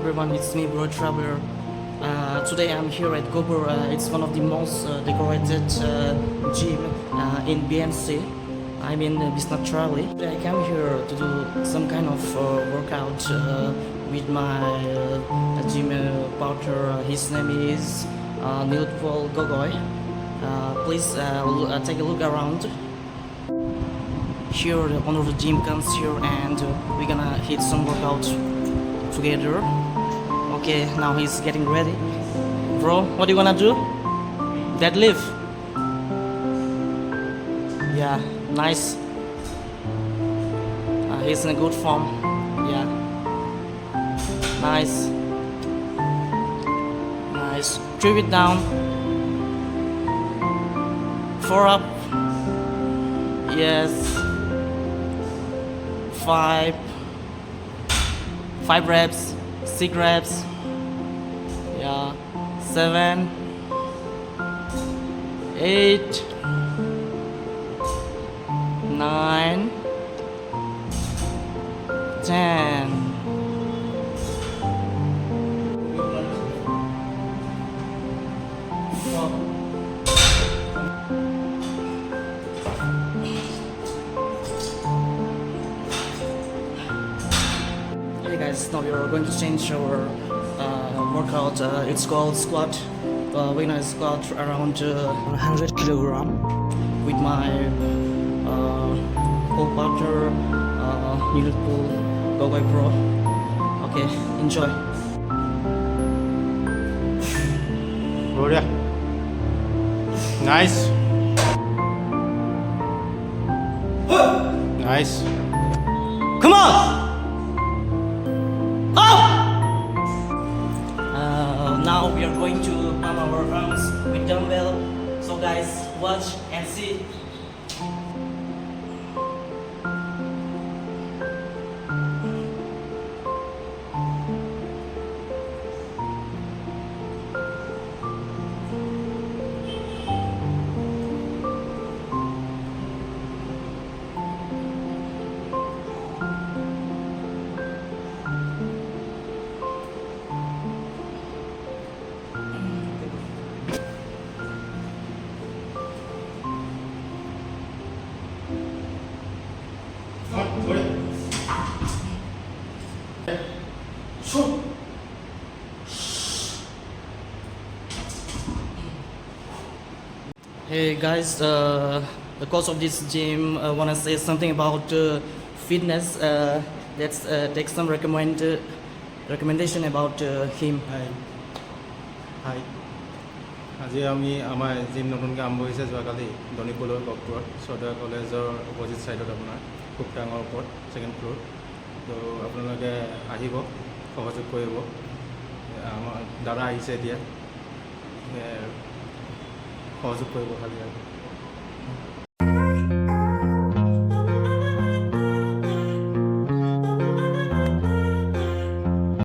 everyone, it's me, Bro Traveler. Today I'm here at Gobor. It's one of the most decorated gym in BNC. I'm in Bisnath Tralee. I came here to do some kind of workout with my gym partner. His name is Nilutpal Gogoi. Please take a look around. Here the owner of the gym comes here and we're gonna hit some workout together. Okay, now he's getting ready. Bro, what are you gonna do? Deadlift. Yeah, nice. He's in a good form. Yeah. Nice. Nice. Strip it down. 4 up. Yes. 5 reps, 6 reps, yeah, 7, 8, 9, 10. Hey guys, now we are going to change our workout. It's called squat. We're gonna squat around 100 kilogram with my co-partner Nilutpal Gogoi Pro. Okay, enjoy. Gloria. Nice. Nice. Come on! Now we are going to pump our arms with dumbbell. So guys, watch and see. Hey guys, the coach of this gym wanna say something about fitness. Let's take some recommendation about him. Hi আজি আমি আমাৰ gym নতুনকৈ আৰম্ভ হৈছে যোৱাকালি দনিপলৰ গহপুৰত চৰ্দাৰ কলেজৰ opposite ছাইডত আপোনাৰ খুব ডাঙৰ ওপৰত ছেকেণ্ড ফ্ল'ৰ তো আপোনালোকে আহিব সহযোগ কৰিব আমাৰ দাদা আহিছে এতিয়া সহযোগ কৰিব খালি আৰু